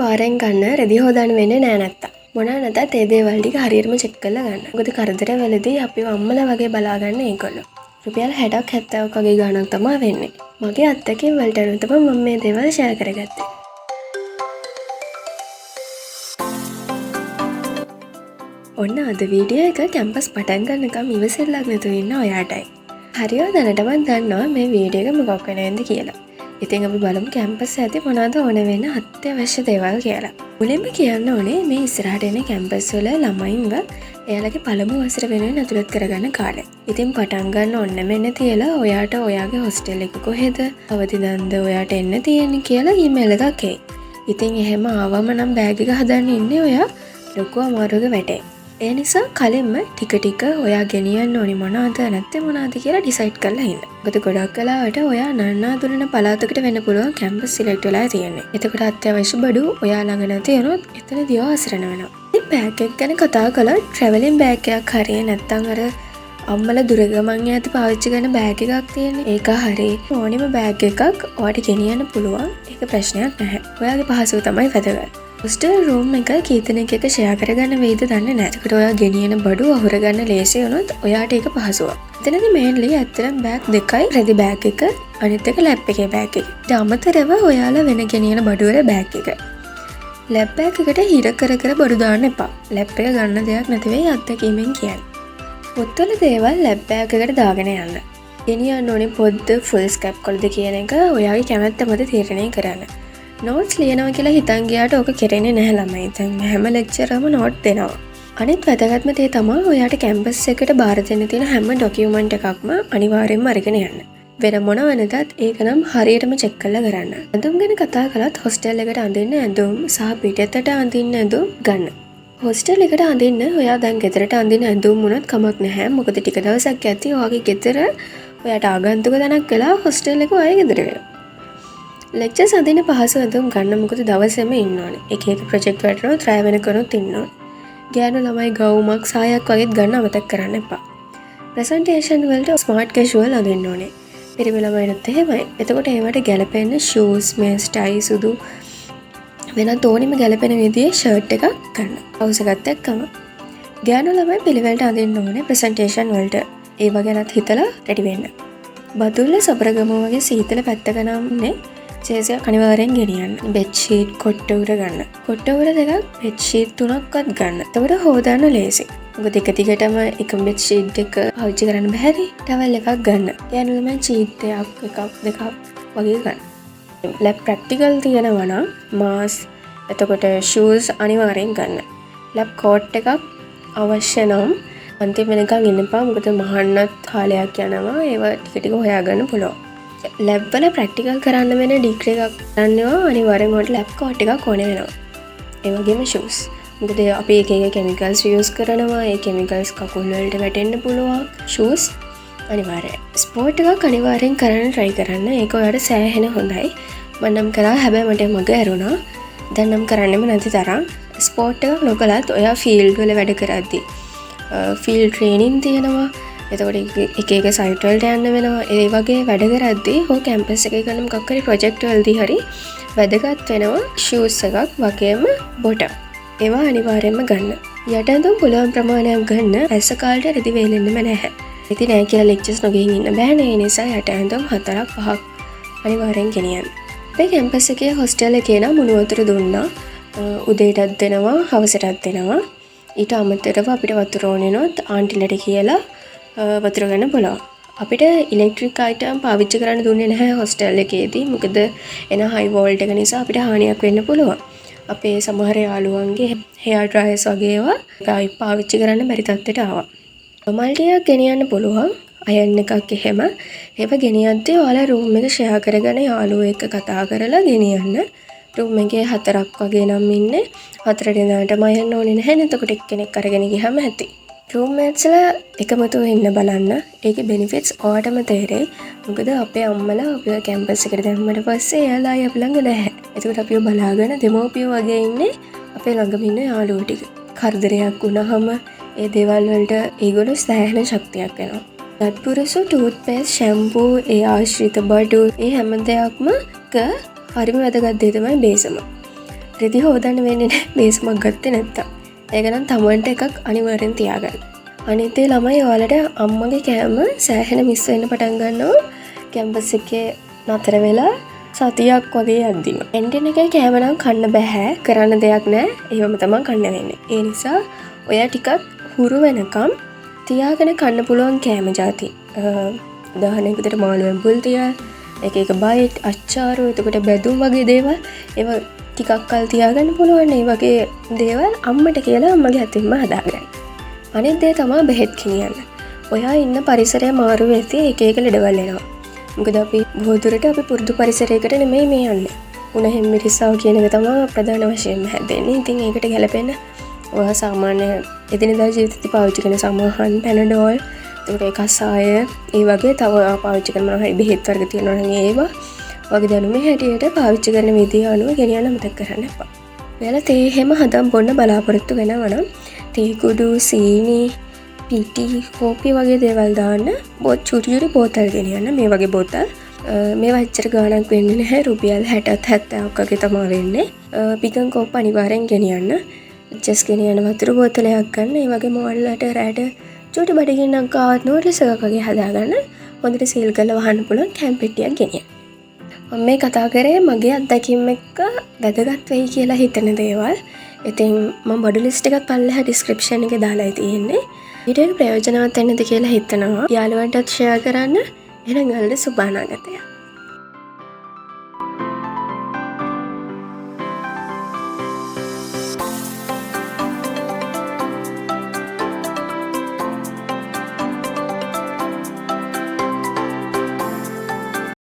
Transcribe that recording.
වාරෙන් ගන්න රෙදි හොදන්න වෙන්නේ නෑ නැත්තම්. මොනවා නැතත් ඒ දේවල් ටික හරියටම චෙක් කරලා ගන්න. මොකද කරදරවලදී අපිව අම්මලා වගේ බලාගන්න ඒගොල්ලෝ. රුපියල් 60ක් 70ක් වගේ ගාණක් තමයි වෙන්නේ. මගේ අත්දැකීම් වලට අනුව තමයි මම මේ දේවල් ෂෙයා කරගත්තේ. ඔන්න අද වීඩියෝ එක කැම්පස් පටන් ගන්නකම් ඉවසෙල්ලක් නැතුව ඉන්න ඔයාටයි. හරියව දැනටමත් දන්නවා මේ වීඩියෝ එක මොකක් වෙනවද කියලා. ඉතින් අපි බලමු කැම්පස් ඇති මොනවද ඕන වෙන අත්‍යවශ්‍ය දේවල් කියලා. මුලින්ම කියන්න ඕනේ මේ ඉස්සරහට එන කැම්පස් වල ළමයින්ව එයාලගේ පළමු වසර වෙනුවෙන් ඇතුළත් කරගන්න කාලය. ඉතින් පටන් ගන්න ඕන්න මෙන්න තියලා ඔයාට ඔයාගේ හොස්ටෙල් එක කොහෙද? අවදිදන්ද ඔයාට එන්න තියෙන්නේ කියලා ඊමේල් එකක් එයි. ඉතින් එහෙම ආවම නම් බෑග් එක හදන්න ඉන්නේ ඔයා ලොකු අමාරුවක වැටේ. ඒ නිසා කලින්ම ටික ඔයා ගෙනියන්න ඕනි මොනවද නැත්නම් මොනවද කියලා ඩිසයිඩ් කරලා ඉන්න. මොකද ගොඩක් වෙලාවට ඔයා නන්නාඳුනන පළාතකට වෙන්න පුළුවන් කැම්පස් සිලෙක්ට් වෙලා තියෙන්නේ. එතකොට අත්‍යවශ්‍ය බඩු ඔයා ළඟ නැති වුණොත් එතනදී අසරණ වෙනවා. ඉතින් බෑග් එක ගැන කතා කළා ට්‍රැවලින් බෑග් එකක් හරිය නැත්නම් අර අම්මලා දුරගමන් යද්දි පාවිච්චි කරන බෑග් එකක් තියෙන්නේ. ඒක හරිය ඕනෙම බෑග් එකක් ඔයාට ගෙනියන්න පුළුවන්. ඒක ප්‍රශ්නයක් නැහැ. ඔයාගේ පහසුව තමයි වැදගත්. හොස්ටල් රූම් එක කීතනෙක එක ෂෙයා කරගන්න වෙයිද දන්නේ නැහැ. ඒකට ඔයා ගෙනියන බඩු අහුරගන්න ලේසි වුණොත් ඔයාට ඒක පහසුවක්. එතනදී මේන්ලි ඇත්තටම බෑග් දෙකයි රෙදි බෑග් එක අනිත් එක ලැප් එකේ බෑග් එක. ඊට අමතරව ඔයාලා වෙන ගෙනියන බඩු වල බෑග් එක. ලැප් බෑග් එකට හිර කර බඩු දාන්න එපා. ලැප් එක ගන්න දෙයක් නැති වෙයි අත්දැකීමෙන් කියන්නේ. පොත්වල දේවල් ලැප් බෑග් එකට දාගෙන යන්න. ගෙනියන්න ඕනේ පොත්ද ෆුල් ස්කැප් කොල්ද කියන එක ඔයාගේ කැමැත්ත මත තීරණය කරන්න. නෝට්ස් ලියනවා කියලා හිතන් ගියාට ඕක කෙරෙන්නේ නැහැ ළමයි. දැන් හැම ලෙක්චරරම නෝට් දෙනවා. අනිත් වැදගත්ම දේ තමයි ඔයාට කැම්පස් එකට බාර දෙන්න තියෙන හැම ඩොකියුමන්ට් එකක්ම අනිවාර්යෙන්ම අරගෙන යන්න. වෙන මොන වෙනදත් ඒක නම් හරියටම චෙක් කරලා කරන්න. ඇඳුම් ගැන කතා කළත් හොස්ටෙල් එකට අඳින්න ඇඳුම් සහ පිටතට අඳින්න ඇඳුම් ගන්න. හොස්ටෙල් එකට අඳින්න ඔයා දැන් ගෙදරට අඳින්න ඇඳුම් වුණත් කමක් නැහැ. මොකද ටික දවසක් ඇති ඔයාගේ ගෙදර ඔයාට ආගන්තුක තැනක් වෙලා හොස්ටෙල් එක ඔයාගේ ගෙදර වෙනවා. ලෙක්චර්ස් අඳින්න පහසු ඇඳුම් ගන්න මොකද දවසෙම ඉන්න ඕනේ. එක ප්‍රොජෙක්ට් වලට try වෙනකනුත් ඉන්න ඕනේ. ගෑනු ළමයි ගවුමක් සායක් වගේත් ගන්න අමතක කරන්න එපා. ප්‍රසන්ටේෂන් වලට ස්මාර්ට් කැෂුවල් අඳින්න ඕනේ. පිරිමි ළමයිනුත් එහෙමයි. එතකොට ඒවට ගැලපෙන්න ෂූස්, මේස්, ටයි සුදු වෙනත් ඕනෙම ගැලපෙන විදිහේ ෂර්ට් එකක් ගන්න. පවුස් එකත් එක්කම. ගෑනු ළමයි පිළිවෙලට අඳින්න ඕනේ ප්‍රසන්ටේෂන් වලට. ඒව ගැනත් හිතලා රෙඩි වෙන්න. බදුල්ල සබරගම වගේ සීතල පැත්තක නම්නේ චේසියක් අනිවාර්යෙන් ගෙනියන්න. බෙඩ් ෂීට් කොට්ට උර ගන්න. කොට්ට උර දෙකක් බෙඩ් ෂීට් 3ක්වත් ගන්න. එතකොට හොදන්න ලේසි. මොකද එක දිගටම එක බෙඩ් ෂීට් එක පාවිච්චි කරන්න බැහැරි. ටවල් එකක් ගන්න. යන ළමයි ෂීට් එකක් දෙකක් වගේ ගන්න. ලැබ් ප්‍රැක්ටිකල් තියෙනවා නම් මාස් එතකොට ෂූස් අනිවාර්යෙන් ගන්න. ලැබ් කෝට් එකක් අවශ්‍ය නම් අන්තිම වෙනකන් ඉන්න එපා. මොකද මහන්නත් කාලයක් යනවා. ඒව ටික ටික හොයාගන්න පුළුවන්. ලැබ් වල ප්‍රැක්ටිකල් කරන්න වෙන ඩිග්‍රී එකක් ගන්නවා අනිවාර්යෙන් ඔයාලට ලැබ් කෝට් එකක් ඕනේ වෙනවා. ඒ වගේම ෂූස්. මොකද අපි එක කෙමිකල්ස් යූස් කරනවා. ඒ කෙමිකල්ස් කකුල් වලට වැටෙන්න පුළුවන්. ෂූස් අනිවාර්යයි. ස්පෝර්ට් එකක් අනිවාර්යෙන් කරන්න try කරන්න. ඒක ඔයාලට සෑහෙන හොඳයි. මම නම් කරා හැබැයි මට මග ඇරුණා. දැන් නම් කරන්නෙම නැති තරම්. ස්පෝර්ට් එකක් නොකලත් ඔයා ෆීල්ඩ් වල වැඩ කරද්දී ෆීල්ඩ් ට්‍රේනින් තියෙනවා. එතකොට එක සයිට් වලට යන්න වෙනවා. ඒ වගේ වැඩ කරද්දී හෝ කැම්පස් එකේ කරන මොකක් හරි ප්‍රොජෙක්ට් වලදී හරි වැදගත් වෙනවා ෂූස් එකක් වගේම බොටම්. ඒවා අනිවාර්යයෙන්ම ගන්න. යට ඇඳුම් පුළුවන් ප්‍රමාණයක් ගන්න. ඇස කාලට රෙදි වේලෙන්නෙම නැහැ. ඉතින් නෑ කියලා ලෙක්චර්ස් නොගෙන් ඉන්න බෑනේ. ඒ නිසා යට ඇඳුම් 4ක් 5ක් අනිවාර්යෙන් ගෙනියන්න. අපේ කැම්පස් එකේ හොස්ටෙල් එකේ නම් මුණු වතුර දුන්නා. උදේටත් දෙනවා, හවසටත් දෙනවා. ඊට අමතරව අපිට වතුර ඕනේ නොත් ආන්ටිලට කියලා වතුර ගන්න පුළුවන්. අපිට ඉලෙක්ට්‍රික් අයිටම් පාවිච්චි කරන්න දුන්නේ නැහැ හොස්ටෙල් එකේදී. මොකද එන හයි වෝල්ට් එක නිසා අපිට හානියක් වෙන්න පුළුවන්. අපේ සමහර යාළුවන්ගේ හෙයාර් ඩ්‍රයර්ස් වගේ ඒවා පාවිච්චි කරන්න බැරි තත්ත්වයට ආවා. මල්ටියක් ගෙනියන්න පුළුවන්. අයන් එකක් එහෙම. ඒව ගෙනියද්දී ඔයාලා රූම් එක ෂෙයා කරගෙන යාළුවෝ එක්ක කතා කරලා ගෙනියන්න. රූම් එකේ 4ක් වගේ නම් ඉන්නේ. 4 දෙනාටම අයන්න ඕනේ නැහැ. එතකොට එක්කෙනෙක් අරගෙන ගියම ඇති. රූම්මේට්ස්ලා එකමතුව ඉන්න බලන්න. ඒකේ බෙනිෆිට්ස් ඔයාටම තේරෙයි. මොකද අපේ අම්මලා අපිව කැම්පස් එකට දැම්මට පස්සේ එයාලා අය අපි ළඟ නැහැ. ඒකට අපිව බලාගෙන දෙමෝපියෝ වගේ ඉන්නේ අපේ ළඟම ඉන්න යාළුවෝ ටික. කරදරයක් වුණාම ඒ දේවල් වලට ඒගොල්ලෝ සෑහෙන ශක්තියක් වෙනවා. තත්පුරුෂු ටූත් පේස්ට්, ෂැම්පූ, ඒ ආශ්‍රිත බඩු, ඒ හැම දෙයක්ම හරිම වැදගත් දේ තමයි බේසම. රෙදි හෝදන්න වෙන්නේ නැහැ බේස්මක් ගත්තේ නැත්තම්. ඒක නම් තමන්ට එකක් අනිවාර්යෙන් තියාගන්න. අනිත් ඒ ළමයි ඔයාලට අම්මගේ කෑම සෑහෙන මිස් වෙන්න පටන් ගන්නවා කැම්පස් එකේ නතර වෙලා සතියක් වගේ යද්දිම. එන්ටින් එකේ කෑම නම් කන්න බෑ, කරන්න දෙයක් නැහැ. ඒවම තමයි කන්න වෙන්නේ. ඒ නිසා ඔයා ටිකක් හුරු වෙනකම් තියාගෙන කන්න පුළුවන් කෑම જાති. උදාහරණයක් විදිහට මාළුවෙන් බුල් තියල්, එක බයිට්, අච්චාරු, එතකොට බැදුම් වගේ දේවල් ඒව ටිකක් කල් තියාගන්න පුළුවන්. ඒ වගේ දේවල් අම්මට කියලා අම්මගේ අතින්ම හදාගන්න. අනිත් දේ තමයි බෙහෙත් කිනියන්න. ඔයා ඉන්න පරිසරය මාරු වෙද්දී එක එක ලෙඩවල් එනවා. මොකද අපි බොහෝ දුරට අපි පුරුදු පරිසරයකට නෙමෙයි මේ යන්නේ. උණ හෙම්මිරිස්සාව කියන එක තමයි ප්‍රධාන වශයෙන්ම හැදෙන්නේ. ඉතින් ඒකට ගැලපෙන්න ඔයා සාමාන්‍ය එදිනෙදා ජීවිතේදී පාවිච්චි කරන සමහන් පැනඩෝල්, එතකොට කසාය, ඒ වගේ තව පාවිච්චි කරන මොනවා හරි බෙහෙත් වර්ග තියෙනවා නම් ඒවා වගේ දැනුමේ හැටියට පාවිච්චි කරන විදිය අනුව ගෙනියන්න මතක කරන්න එපා. ඔයාලා තේ හැම හදන් බොන්න බලාපොරොත්තු වෙනවා නම් තේ කුඩු, සීනි, පිටි, කෝපි වගේ දේවල් දාන්න චුටි බෝතල් ගෙනියන්න. මේ වගේ බෝතල් මේවා එච්චර ගාණක් වෙන්නේ නැහැ. රුපියල් 60ත් 70ක් වගේ තමයි වෙන්නේ. පිකන් කෝප් අනිවාර්යෙන් ගෙනියන්න. ජස් ගෙනියන වතුර බෝතලයක් ගන්න. ඒ වගේ මොල්ලට රැඩ චුටි බඩගින්නක් ආවත් නෝටිස් එකක් වගේ හදාගන්න. හොඳට සීල් කරලා වහන්න පුළුවන් කැම් පෙට්ටියක් ගෙනියන්න. මම මේ කතා කරේ මගේ අත්දැකීම් එක්ක වැදගත් වෙයි කියලා හිතන දේවල්. ඉතින් මම බොඩි ලිස්ට් එකත් පල්ලෙහා ඩිස්ක්‍රිප්ෂන් එකේ දාලා තියෙන්නේ. වීඩියෝ එක ප්‍රයෝජනවත් වෙන්නද කියලා හිතනවා. යාළුවන්ටත් ෂෙයා කරන්න. එහෙනම් ඔයාලට සුබ අනාගතයක්.